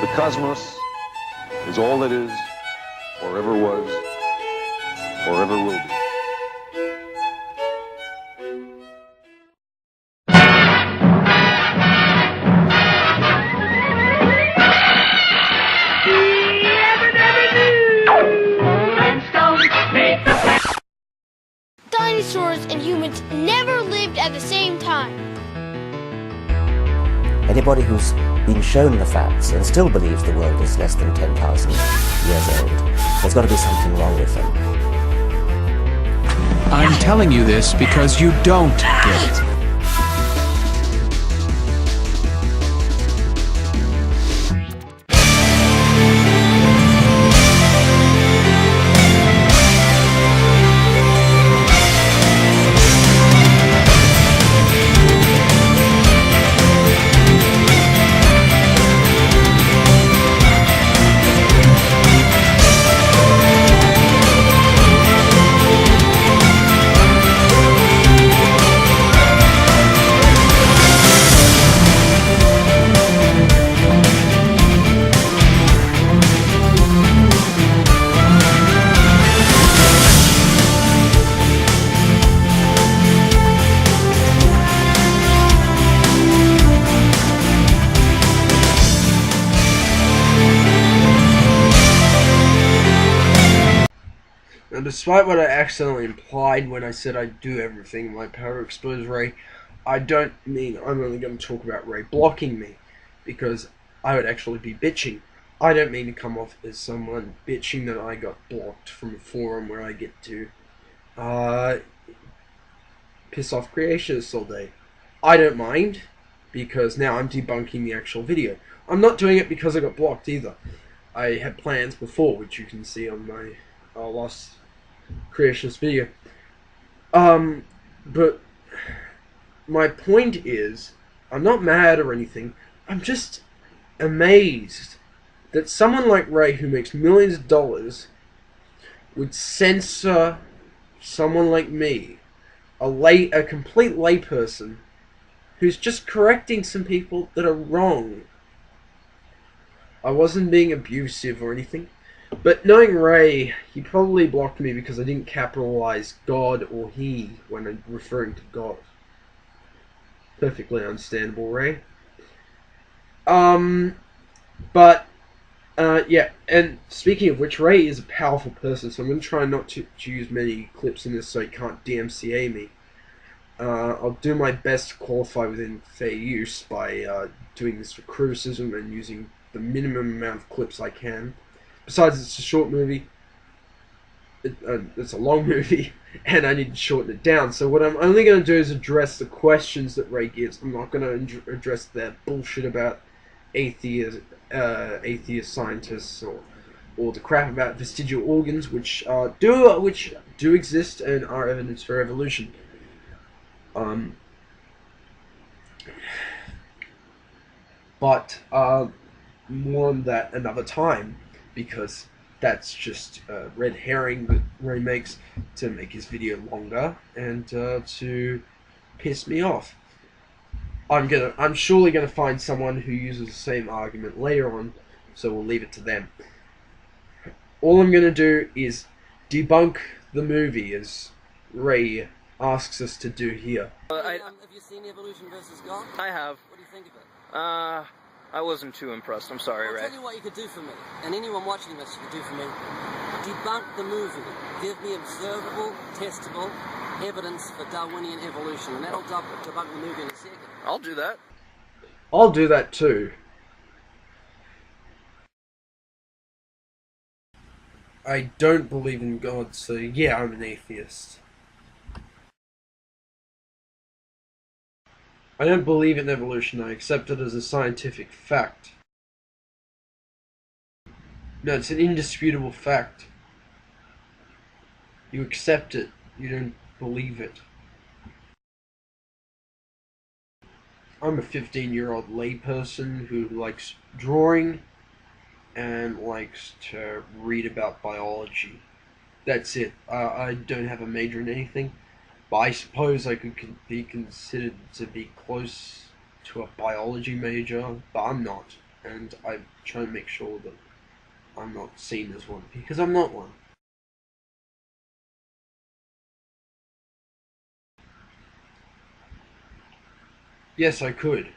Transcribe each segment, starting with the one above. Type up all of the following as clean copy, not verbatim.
The cosmos is all that is, or ever was, or ever will be. Dinosaurs and humans never lived at the same time. Anybody who's been shown the facts and still believes the world is less than 10,000 years old, there's got to be something wrong with them. I'm telling you this because you don't get it. Now, despite what I accidentally implied when I said I'd do everything in my power to expose Ray, I don't mean I'm only going to talk about Ray blocking me, because I would actually be bitching. I don't mean to come off as someone bitching that I got blocked from a forum where I get to piss off creationists all day. I don't mind, because now I'm debunking the actual video. I'm not doing it because I got blocked either. I had plans before, which you can see on my last creationist video. But my point is, I'm not mad or anything. I'm just amazed that someone like Ray, who makes millions of dollars, would censor someone like me, a complete layperson, who's just correcting some people that are wrong. I wasn't being abusive or anything. But knowing Ray, he probably blocked me because I didn't capitalize God or he when I'm referring to God. Perfectly understandable, Ray. Yeah, and speaking of which, Ray is a powerful person, so I'm going to try not to use many clips in this so he can't DMCA me. I'll do my best to qualify within fair use by doing this for criticism and using the minimum amount of clips I can. Besides, it's a short movie. It's a long movie, and I need to shorten it down. So what I'm only going to do is address the questions that Ray gives. I'm not going to address that bullshit about atheist scientists or the crap about vestigial organs, which do exist and are evidence for evolution. But more on that another time, because that's just a red herring that Ray makes to make his video longer and to piss me off. I'm surely gonna find someone who uses the same argument later on, so we'll leave it to them. All I'm gonna do is debunk the movie, as Ray asks us to do here. Have you seen Evolution vs. God? I have. What do you think of it? I wasn't too impressed. I'm sorry, I'll Ray. tell you what you could do for me, and anyone watching this you could do for me. Debunk the movie. Give me observable, testable evidence for Darwinian evolution, and that'll debunk the movie in a second. I'll do that. I'll do that too. I don't believe in God, so yeah, I'm an atheist. I don't believe in evolution, I accept it as a scientific fact. No, it's an indisputable fact. You accept it, you don't believe it. I'm a 15-year-old layperson who likes drawing and likes to read about biology. That's it. I don't have a major in anything, but I suppose I could be considered to be close to a biology major, but I'm not. and I try and make sure that I'm not seen as one, because I'm not one. Yes, I could.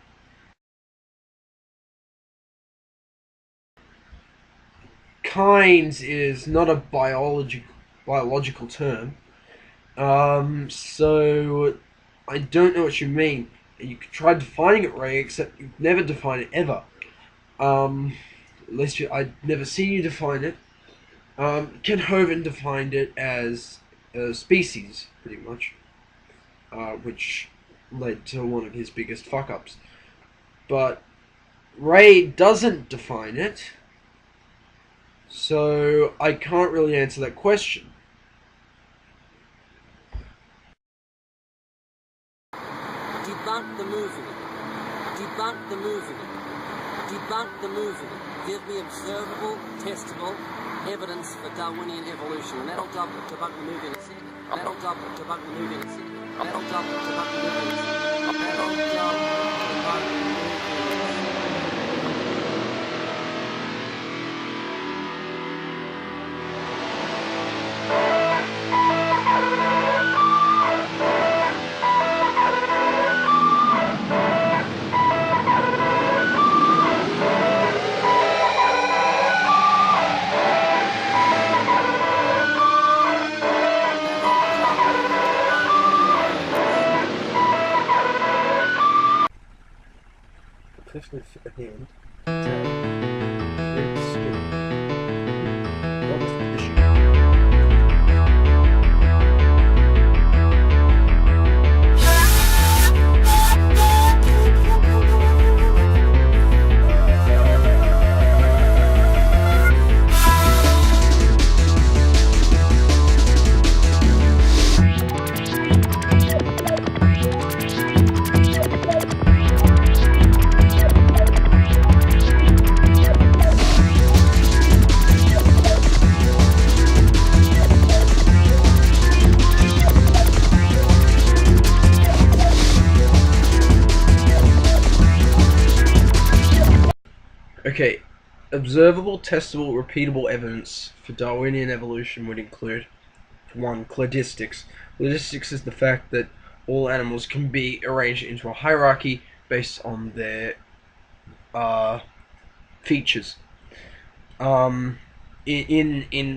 Kinds is not a biological term. So I don't know what you mean. You could try defining it, Ray, except you've never defined it ever. At least I'd never seen you define it. Ken Hovind defined it as a species, pretty much, which led to one of his biggest fuck-ups. But Ray doesn't define it, so I can't really answer that question. Debunk the movie. Debunk the movie. Debunk the movie. Give me observable, testable evidence for Darwinian evolution. And that'll debunk the movie in a second. That'll debunk the movie in a second. That'll debunk the movie in a second. That'll debunk the movie in a second. Especially at the end. Okay, observable, testable, repeatable evidence for Darwinian evolution would include 1. Cladistics. Cladistics is the fact that all animals can be arranged into a hierarchy based on their features. In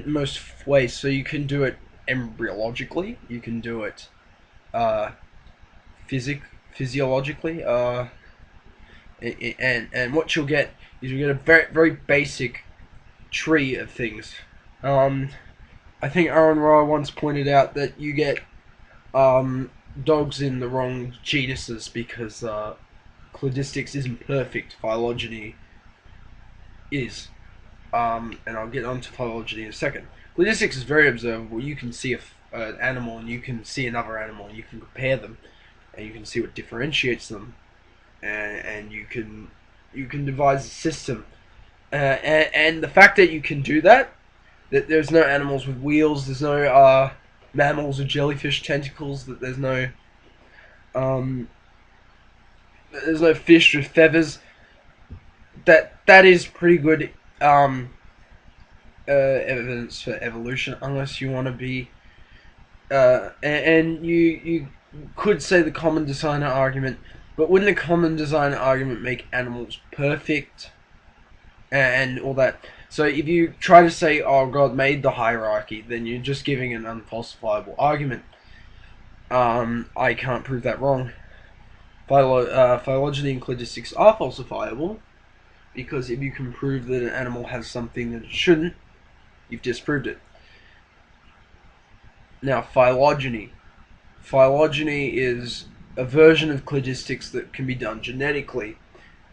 most ways, so you can do it embryologically, you can do it physiologically, and what you'll get is you get a very basic tree of things. I think Aaron Ra once pointed out that you get dogs in the wrong genuses because cladistics isn't perfect, phylogeny is. And I'll get onto phylogeny in a second. Cladistics is very observable. You can see an animal and you can see another animal and you can compare them and you can see what differentiates them, and you can devise a system. And the fact that you can do that there's no animals with wheels, there's no mammals or jellyfish tentacles, that there's no fish with feathers. That is pretty good evidence for evolution, unless you want to be and you could say the common designer argument, but wouldn't the common designer argument make animals perfect and all that? So if you try to say, oh, God made the hierarchy, then you're just giving an unfalsifiable argument. I can't prove that wrong. Phylogeny and cladistics are falsifiable, because if you can prove that an animal has something that it shouldn't, you've disproved it. Now, phylogeny. Phylogeny is a version of cladistics that can be done genetically,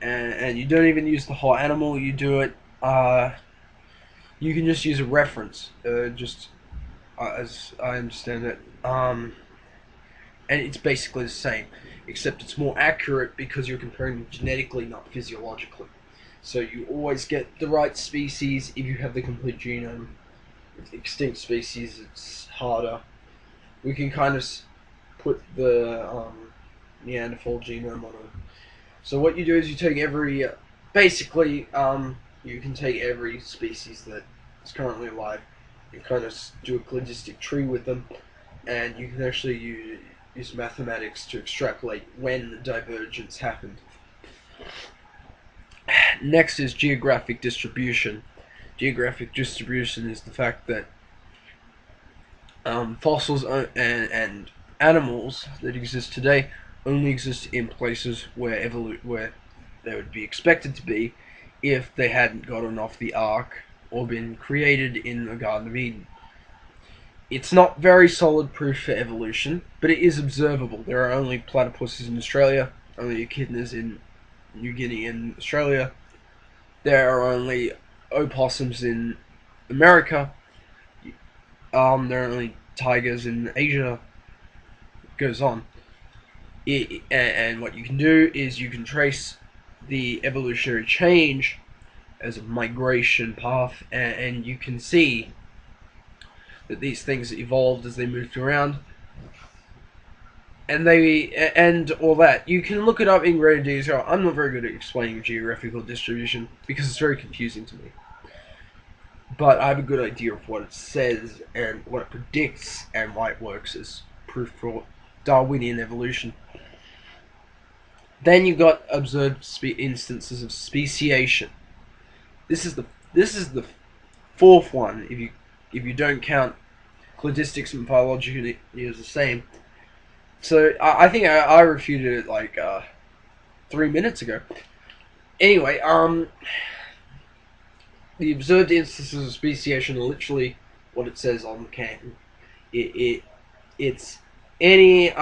and you don't even use the whole animal, you do it you can just use a reference, as I understand it, and it's basically the same, except it's more accurate because you're comparing genetically, not physiologically. So you always get the right species if you have the complete genome. With extinct species, it's harder. We can kind of put the Neanderthal genome on it. So what you do is you take every basically, you can take every species that is currently alive and kind of do a cladistic tree with them, and you can actually use mathematics to extrapolate when the divergence happened. Next is geographic distribution. Geographic distribution is the fact that fossils and animals that exist today only exist in places where they would be expected to be if they hadn't gotten off the Ark or been created in the Garden of Eden. It's not very solid proof for evolution, but it is observable. There are only platypuses in Australia, only echidnas in New Guinea and Australia. There are only opossums in America. There are only tigers in Asia. It goes on. And what you can do is you can trace the evolutionary change as a migration path, and you can see that these things evolved as they moved around, and all that. You can look it up in greater detail. I'm not very good at explaining geographical distribution because it's very confusing to me. But I have a good idea of what it says and what it predicts and why it works as proof for Darwinian evolution. Then you got observed instances of speciation. This is the fourth one if you don't count cladistics and phylogeny as the same. So I think I refuted it like 3 minutes ago. Anyway, the observed instances of speciation are literally what it says on the can. It's any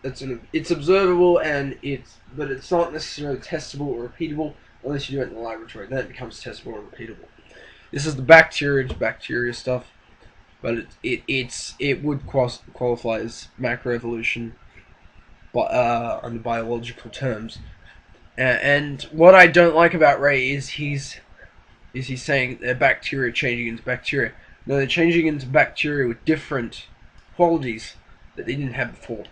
it's observable but it's not necessarily testable or repeatable unless you do it in the laboratory. Then it becomes testable and repeatable. This is the bacteria to bacteria stuff, but it would qualify as macroevolution, but under biological terms. And what I don't like about Ray is he's saying they're bacteria changing into bacteria. No, they're changing into bacteria with different qualities that they didn't have before.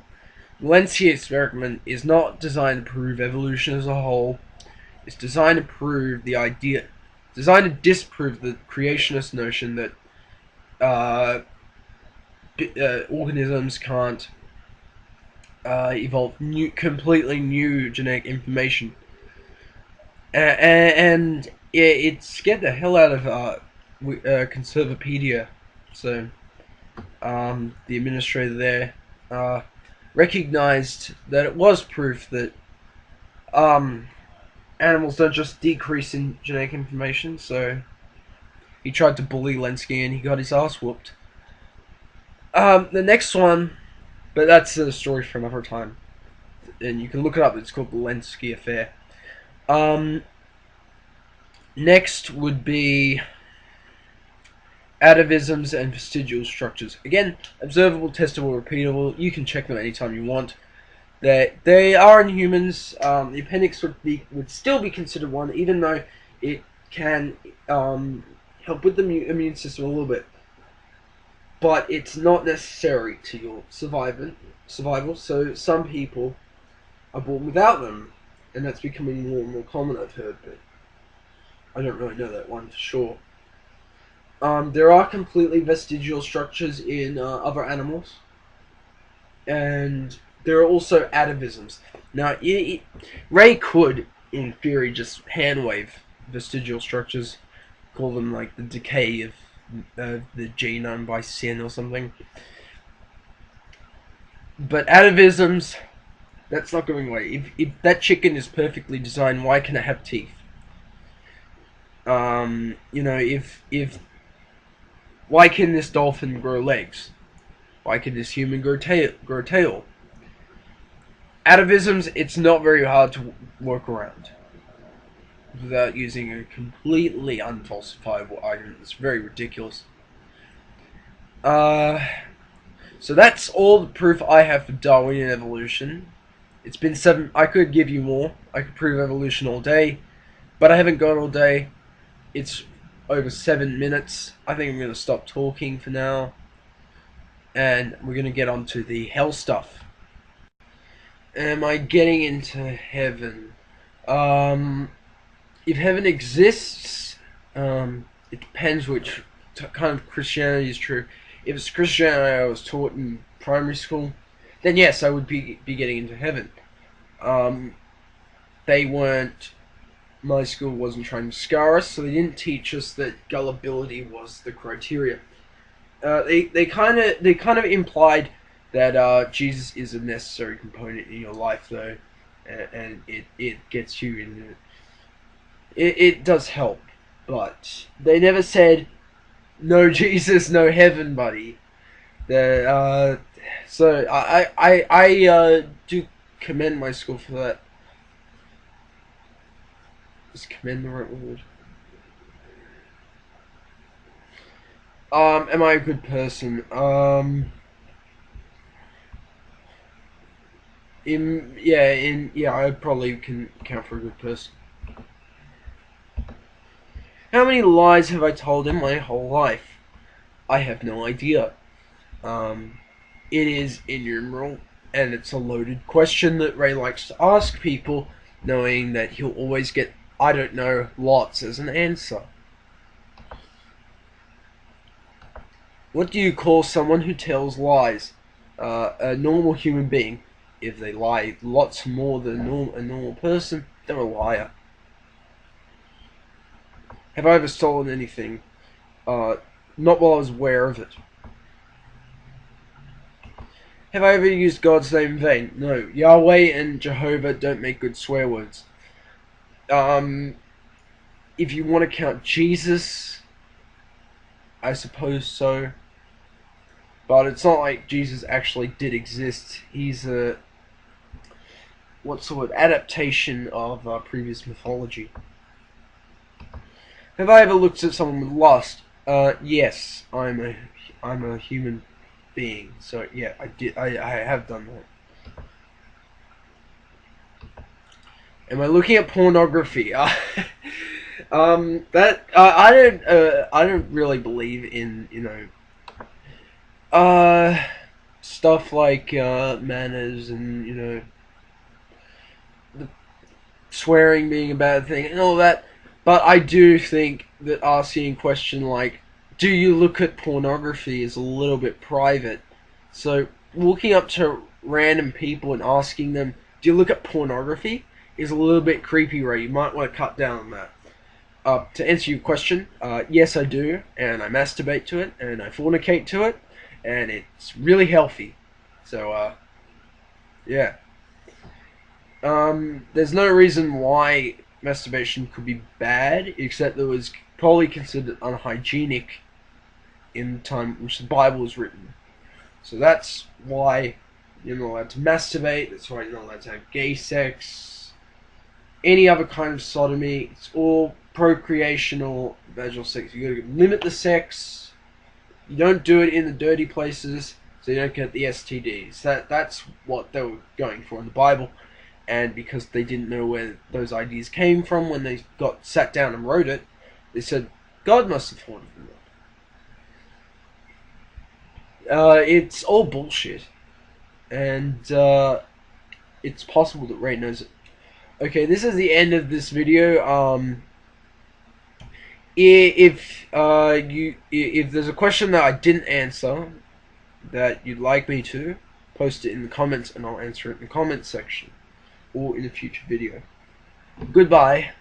The Lenski experiment is not designed to prove evolution as a whole. It's designed to disprove the creationist notion that organisms can't evolve completely new genetic information. And it scared the hell out of Conservapedia. So the administrator there recognized that it was proof that animals don't just decrease in genetic information. So he tried to bully Lenski and he got his ass whooped. The next one, but that's a story for another time, and you can look it up. It's called the Lenski Affair. Next would be atavisms and vestigial structures. Again, observable, testable, repeatable. You can check them anytime you want. They are in humans. The appendix would still be considered one, even though it can help with the immune system a little bit. But it's not necessary to your survival. So some people are born without them, and that's becoming more and more common, I've heard, but I don't really know that one for sure. There are completely vestigial structures in other animals, and there are also atavisms. Now, Ray could, in theory, just handwave vestigial structures, call them like the decay of the genome by sin or something. But atavisms, that's not going away. If that chicken is perfectly designed, why can it have teeth? Why can this dolphin grow legs? Why can this human grow tail? Atavisms, it's not very hard to work around without using a completely unfalsifiable argument. It's very ridiculous. So that's all the proof I have for Darwinian evolution. It's been 7. I could give you more. I could prove evolution all day, but I haven't got all day. It's over 7 minutes. I think I'm going to stop talking for now, and we're going to get on to the hell stuff. Am I getting into heaven? if heaven exists, it depends which kind of Christianity is true. If it's Christianity I was taught in primary school, then yes, I would be getting into heaven. They weren't. My school wasn't trying to scar us, so they didn't teach us that gullibility was the criteria. They kind of implied that Jesus is a necessary component in your life, though, and it gets you in. It does help, but they never said no Jesus, no heaven, buddy. So I do commend my school for that. Is commend the right word? Am I a good person? I probably can count for a good person. How many lies have I told in my whole life? I have no idea. It is innumerable, and it's a loaded question that Ray likes to ask people, knowing that he'll always get, I don't know, lots as an answer. What do you call someone who tells lies? A normal human being. If they lie lots more than a normal person, they're a liar. Have I ever stolen anything? Not while I was aware of it. Have I ever used God's name in vain? No. Yahweh and Jehovah don't make good swear words. If you want to count Jesus, I suppose so. But it's not like Jesus actually did exist. He's a adaptation of previous mythology. Have I ever looked at someone with lust? Yes, I'm a human being, so yeah, I have done that. Am I looking at pornography? I don't really believe in stuff like manners and the swearing being a bad thing and all that. But I do think that asking a question like, do you look at pornography, is a little bit private. So walking up to random people and asking them, do you look at pornography, is a little bit creepy, Ray. You might want to cut down on that. To answer your question, yes I do, and I masturbate to it, and I fornicate to it, and it's really healthy. So, yeah. There's no reason why masturbation could be bad, except that it was probably considered unhygienic in the time which the Bible was written. So that's why you're not allowed to masturbate, that's why you're not allowed to have gay sex, any other kind of sodomy. It's all procreational vaginal sex. You gotta limit the sex, you don't do it in the dirty places, so you don't get the STDs. That's what they were going for in the Bible. And because they didn't know where those ideas came from when they sat down and wrote it, they said, God must have thought of them. It's all bullshit. And it's possible that Ray knows it. Okay, this is the end of this video. If there's a question that I didn't answer that you'd like me to, post it in the comments and I'll answer it in the comments section or in a future video. Goodbye.